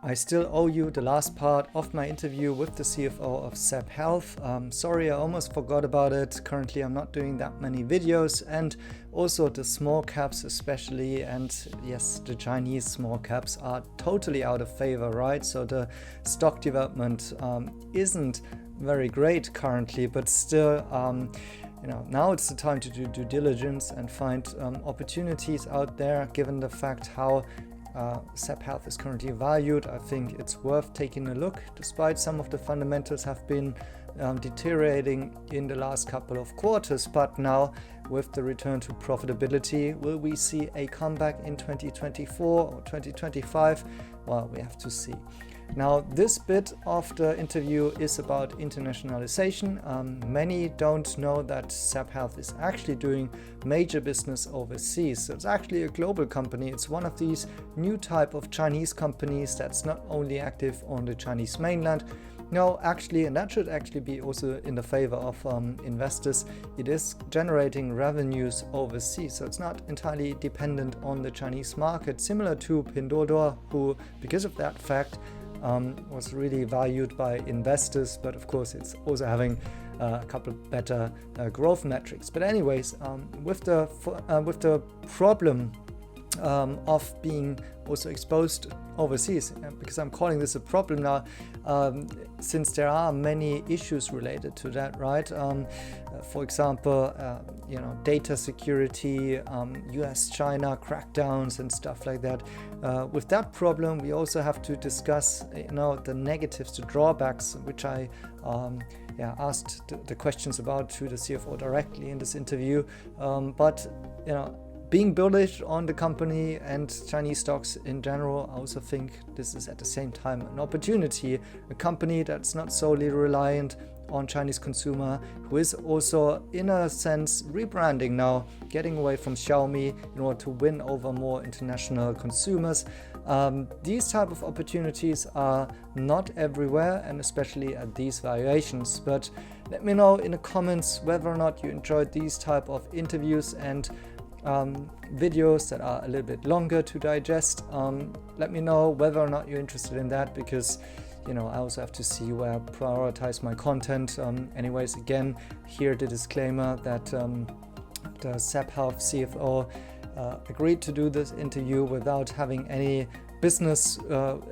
I still owe you the last part of my interview with the CFO of Zepp Health. Sorry, I almost forgot about it. Currently, I'm not doing that many videos, and also the small caps especially, and yes, the Chinese small caps are totally out of favor, right? So the stock development isn't very great currently, but still, now it's the time to do due diligence and find opportunities out there, given the fact how Zepp Health is currently valued. I think it's worth taking a look, despite some of the fundamentals have been deteriorating in the last couple of quarters. But now, with the return to profitability, will we see a comeback in 2024 or 2025? Well, we have to see. Now, this bit of the interview is about internationalization. Many don't know that Zepp Health is actually doing major business overseas. So it's actually a global company. It's one of these new type of Chinese companies that's not only active on the Chinese mainland. No, actually, and that should actually be also in the favor of investors, it is generating revenues overseas. So it's not entirely dependent on the Chinese market, similar to Pinduoduo, who, because of that fact, was really valued by investors, but of course it's also having a couple of better growth metrics. But anyways, with the problem of being also exposed overseas, because I'm calling this a problem now, since there are many issues related to that, right? For example, data security, US-China crackdowns and stuff like that. With that problem, we also have to discuss, the negatives, the drawbacks, which I asked the questions about to the CFO directly in this interview. Being bullish on the company and Chinese stocks in general, I also think this is at the same time an opportunity. A company that's not solely reliant on Chinese consumer, who is also in a sense rebranding now, getting away from Xiaomi in order to win over more international consumers. These type of opportunities are not everywhere, and especially at these valuations. But let me know in the comments whether or not you enjoyed these type of interviews and videos that are a little bit longer to digest. Let me know whether or not you're interested in that, because I also have to see where I prioritize my content. Anyways, again, here the disclaimer that the Zepp Health CFO agreed to do this interview without having any business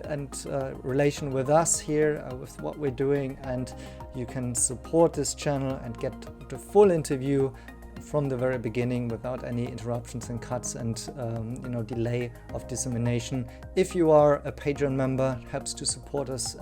and relation with us here, with what we're doing, and you can support this channel and get the full interview from the very beginning without any interruptions and cuts and delay of dissemination. If you are a Patreon member, it helps to support us,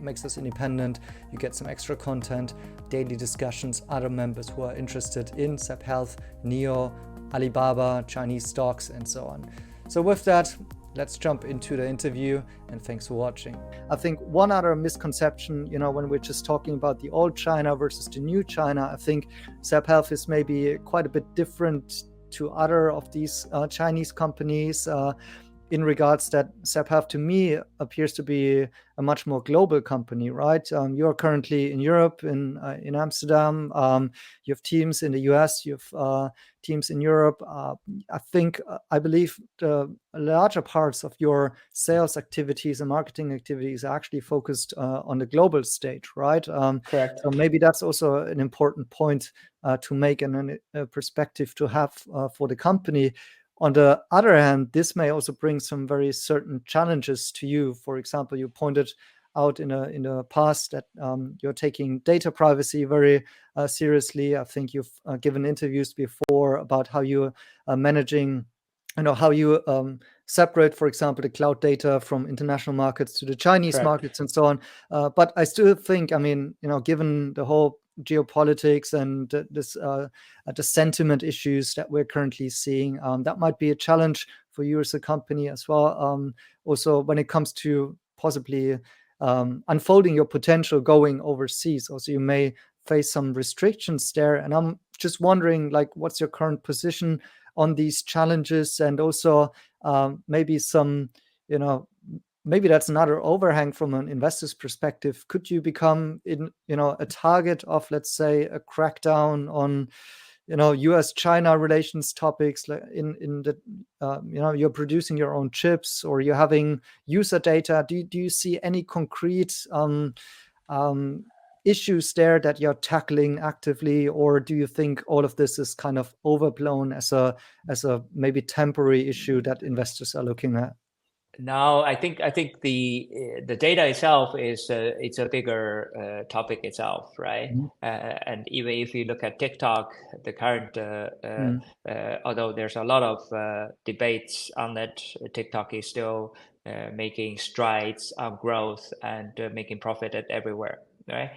makes us independent. You get some extra content, daily discussions, other members who are interested in Zepp Health, NIO, Alibaba, Chinese stocks, and so on. So with that, let's jump into the interview, and thanks for watching. I think one other misconception, when we're just talking about the old China versus the new China, I think Zepp Health is maybe quite a bit different to other of these Chinese companies in regards that Zepp Health to me appears to be a much more global company, right? You're currently in Europe, in Amsterdam. You have teams in the US, you have teams in Europe. I believe the larger parts of your sales activities and marketing activities are actually focused on the global stage, right? Correct. So maybe that's also an important point to make and a perspective to have for the company. On the other hand, this may also bring some very certain challenges to you. For example, you pointed out in the past that you're taking data privacy very seriously. I think you've given interviews before about how you are managing, how you separate, for example, the cloud data from international markets to the Chinese Correct. markets and so on. But I still think, given the whole geopolitics and the sentiment issues that we're currently seeing, that might be a challenge for you as a company as well. Also, when it comes to possibly unfolding your potential going overseas, also you may face some restrictions there. And I'm just wondering, what's your current position on these challenges, and also maybe some, maybe that's another overhang from an investor's perspective. Could you become a target of, let's say, a crackdown on US-China relations topics, like in the you're producing your own chips or you're having user data. Do you see any concrete issues there that you're tackling actively, or do you think all of this is kind of overblown as a maybe temporary issue that investors are looking at? No, I think the data itself is it's a bigger topic itself, right? Mm-hmm. And even if you look at TikTok, the current Mm. although there's a lot of debates on it, TikTok is still making strides on growth and making profit at everywhere, right?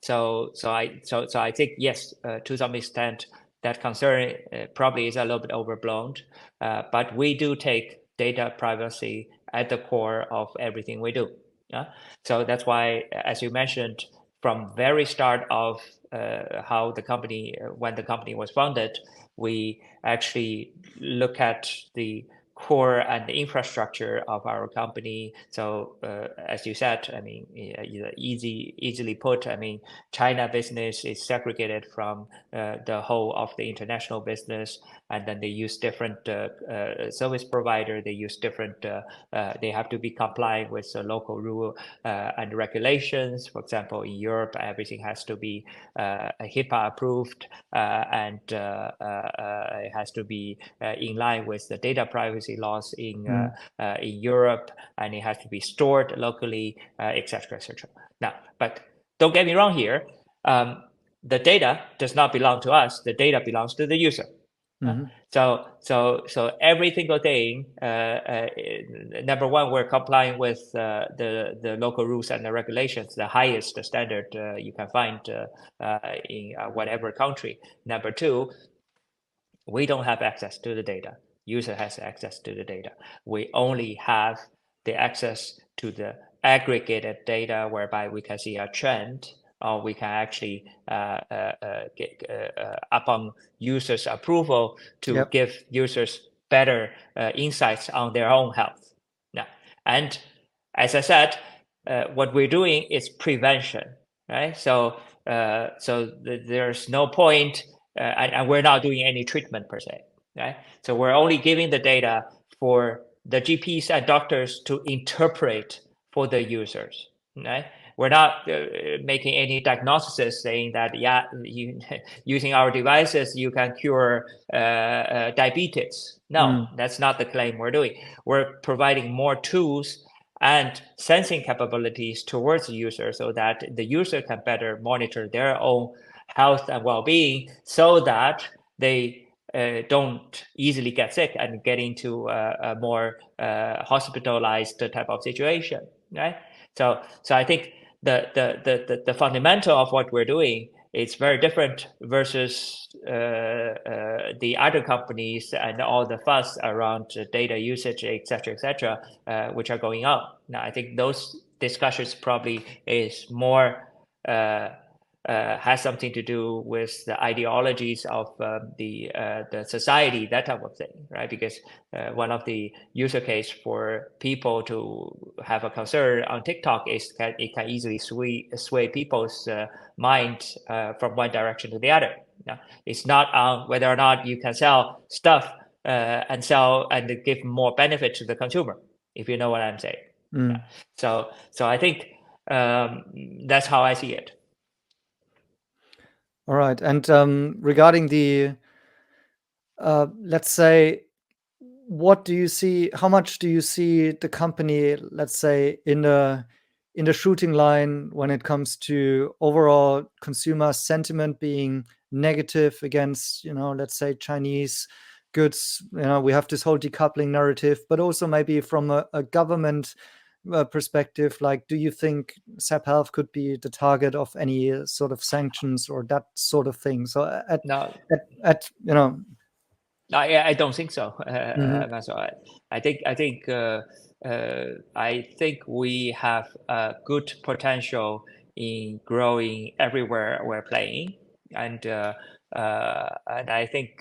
So I think yes, to some extent, that concern probably is a little bit overblown, but we do take data privacy at the core of everything we do. Yeah? So that's why, as you mentioned, from very start of how the company, when the company was founded, we actually look at the core and the infrastructure of our company. So as you said, I mean, easily put, I mean, China business is segregated from the whole of the international business, and then they use different service provider. They use different. They have to be compliant with the local rule and regulations. For example, in Europe, everything has to be HIPAA approved, and it has to be in line with the data privacy laws in Europe, and it has to be stored locally, etc., etc. Now, but don't get me wrong here. The data does not belong to us. The data belongs to the user. Mm-hmm. So every single thing, number one, we're complying with the local rules and the regulations, the highest standard you can find in whatever country. Number two, we don't have access to the data. User has access to the data. We only have the access to the aggregated data, whereby we can see a trend, or we can actually get upon users' approval to Yep. give users better insights on their own health. Now, and as I said, what we're doing is prevention, right? So there's no point, and we're not doing any treatment per se, right? So we're only giving the data for the GPs and doctors to interpret for the users, right? We're not making any diagnosis saying that, yeah, using our devices, you can cure diabetes. No, that's not the claim we're doing. We're providing more tools and sensing capabilities towards the user so that the user can better monitor their own health and well-being, so that they don't easily get sick and get into a more hospitalized type of situation, right? So I think the fundamental of what we're doing is very different versus the other companies and all the fuss around data usage, et cetera, which are going on. Now, I think those discussions probably is more has something to do with the ideologies of the society, that type of thing, right? Because one of the user case for people to have a concern on TikTok is that it can easily sway people's mind from one direction to the other. Now, it's not on whether or not you can sell stuff and sell and give more benefit to the consumer, if you know what I'm saying. Yeah. So I think that's how I see it. All right. And regarding the, let's say, what do you see? How much do you see the company, let's say, in the shooting line when it comes to overall consumer sentiment being negative against, let's say, Chinese goods? We have this whole decoupling narrative, but also maybe from a government perspective, like, do you think Zepp Health could be the target of any sort of sanctions or that sort of thing? So No, I don't think so. I think we have good potential in growing everywhere we're playing, and I think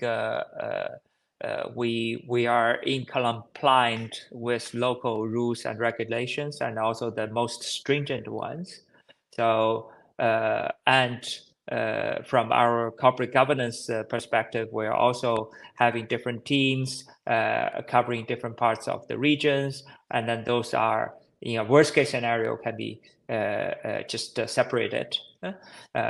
we are in compliant with local rules and regulations, and also the most stringent ones. So and from our corporate governance perspective, we're also having different teams covering different parts of the regions, and then those are, worst case scenario can be just separated.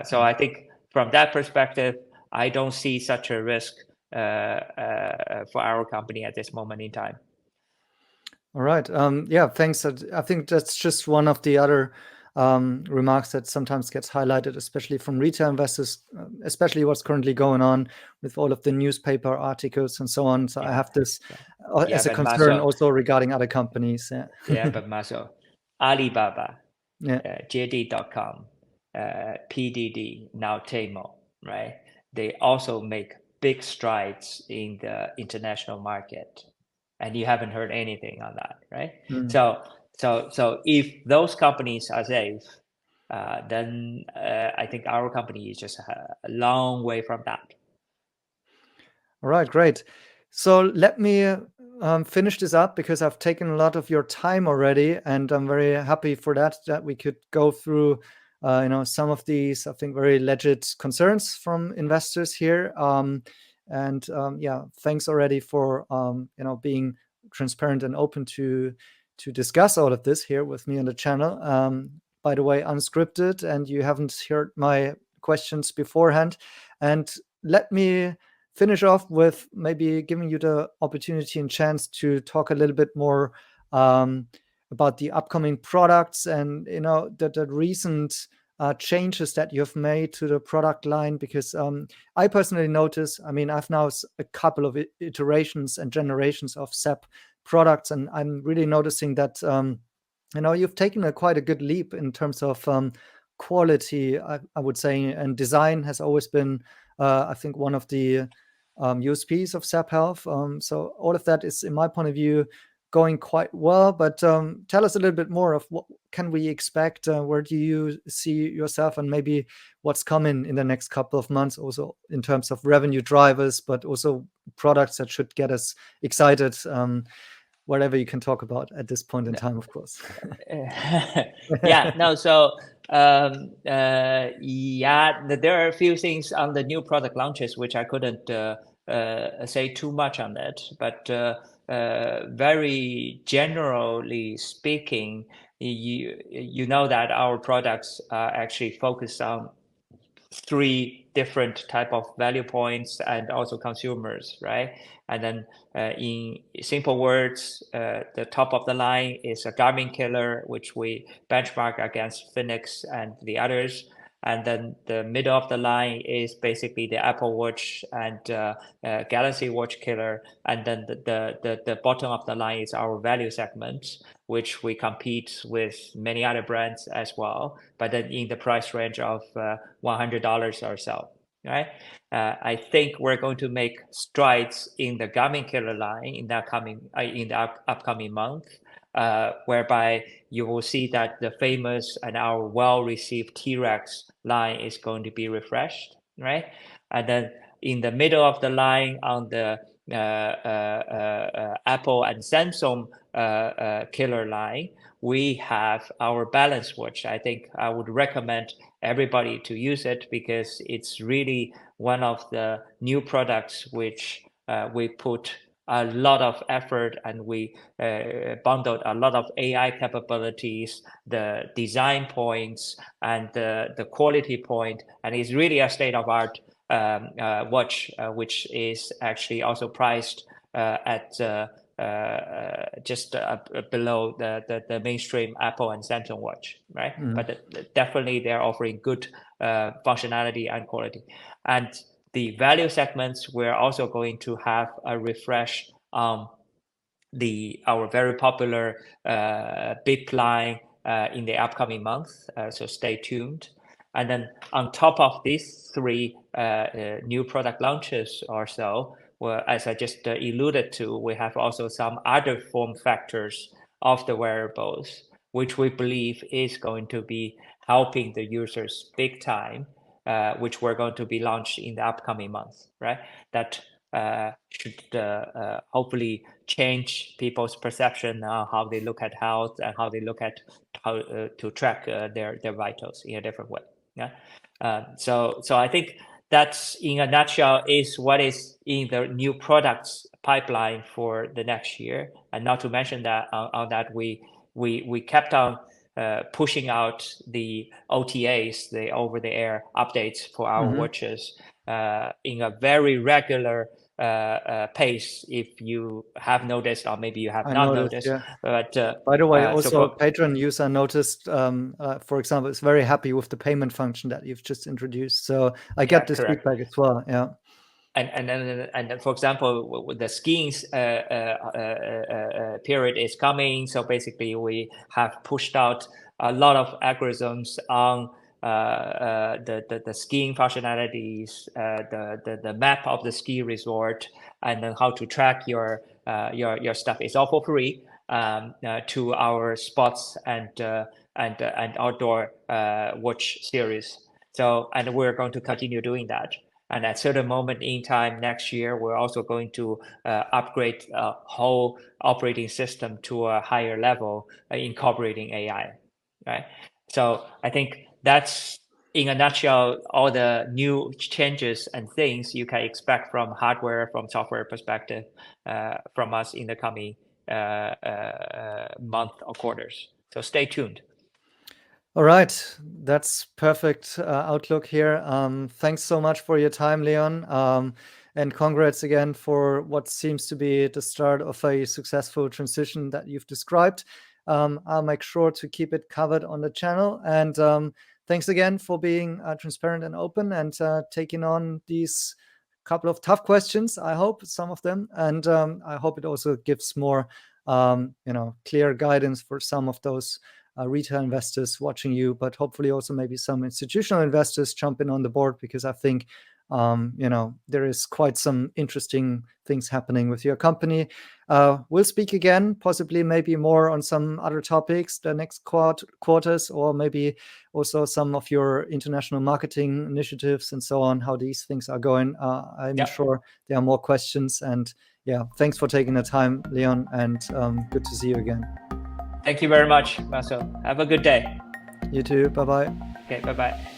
So I think from that perspective, I don't see such a risk for our company at this moment in time. All right. Yeah, thanks. I think that's just one of the other remarks that sometimes gets highlighted, especially from retail investors, especially what's currently going on with all of the newspaper articles and so on. So I have this as a concern also regarding other companies. But Maso, Alibaba, yeah. JD.com, PDD, now Tmall, right? They also make big strides in the international market, and you haven't heard anything on that, right? So if those companies are safe, then I think our company is just a long way from that. All right, great. So let me finish this up because I've taken a lot of your time already, and I'm very happy for that we could go through some of these, I think, very legit concerns from investors here. Thanks already for being transparent and open to discuss all of this here with me on the channel. By the way, unscripted, and you haven't heard my questions beforehand. And let me finish off with maybe giving you the opportunity and chance to talk a little bit more about the upcoming products and the recent changes that you've made to the product line, because I personally notice, I've now a couple of iterations and generations of Zepp products, and I'm really noticing that you've taken quite a good leap in terms of quality, I would say, and design has always been I think one of the USPs of Zepp Health. So all of that is, in my point of view, going quite well. But tell us a little bit more of what can we expect? Where do you see yourself, and maybe what's coming in the next couple of months, also in terms of revenue drivers, but also products that should get us excited. Whatever you can talk about at this point in time, of course. So there are a few things on the new product launches which I couldn't say too much on that, but very generally speaking, you know that our products are actually focused on 3 different type of value points and also consumers, right? And then in simple words, the top of the line is a Garmin killer, which we benchmark against Phoenix and the others. And then the middle of the line is basically the Apple Watch and Galaxy Watch killer. And then the bottom of the line is our value segment, which we compete with many other brands as well, but then in the price range of $100 or so, right? I think we're going to make strides in the Garmin killer line in the upcoming month, whereby you will see that the famous and our well-received T-Rex line is going to be refreshed, right? And then in the middle of the line on the Apple and Samsung killer line, we have our balance watch. I think I would recommend everybody to use it because it's really one of the new products which we put a lot of effort, and we bundled a lot of AI capabilities, the design points, and the quality point, and it's really a state-of-art watch, which is actually also priced at just below the mainstream Apple and Samsung watch, right? But definitely they're offering good functionality and quality. And the value segments, we're also going to have a refresh on our very popular BIP line in the upcoming month. So stay tuned. And then on top of these 3 new product launches or so, well, as I just alluded to, we have also some other form factors of the wearables, which we believe is going to be helping the users big time, which we're going to be launched in the upcoming months, right? That should hopefully change people's perception on how they look at health and how they look at how to track their vitals in a different way. Yeah. So I think that's, in a nutshell, is what is in the new products pipeline for the next year. And not to mention that on that we kept on pushing out the OTAs, the over-the-air updates for our watches in a very regular pace. If you have noticed, or maybe you have not noticed, yeah. but by the way, also a Patreon user noticed, for example, is very happy with the payment function that you've just introduced. So I get this feedback as well. Yeah. And for example, the skiing period is coming. So basically, we have pushed out a lot of algorithms on the skiing functionalities, the map of the ski resort, and then how to track your stuff. It's all for free to our sports and outdoor watch series. So, and we're going to continue doing that. And at a certain moment in time next year, we're also going to upgrade a whole operating system to a higher level, incorporating AI, right? So I think that's, in a nutshell, all the new changes and things you can expect from hardware, from software perspective, from us in the coming month or quarters. So stay tuned. All right, that's perfect outlook here. Thanks so much for your time, Leon. And congrats again for what seems to be the start of a successful transition that you've described. I'll make sure to keep it covered on the channel. And thanks again for being transparent and open and taking on these couple of tough questions, I hope, some of them. And I hope it also gives more clear guidance for some of those retail investors watching you, but hopefully also maybe some institutional investors jumping on the board, because I think there is quite some interesting things happening with your company. We'll speak again, possibly maybe more on some other topics the next quarters, or maybe also some of your international marketing initiatives and so on, how these things are going. I'm sure there are more questions. And yeah, thanks for taking the time, Leon, and good to see you again. Thank you very much, Marcel. Have a good day. You too. Bye-bye. Okay, bye-bye.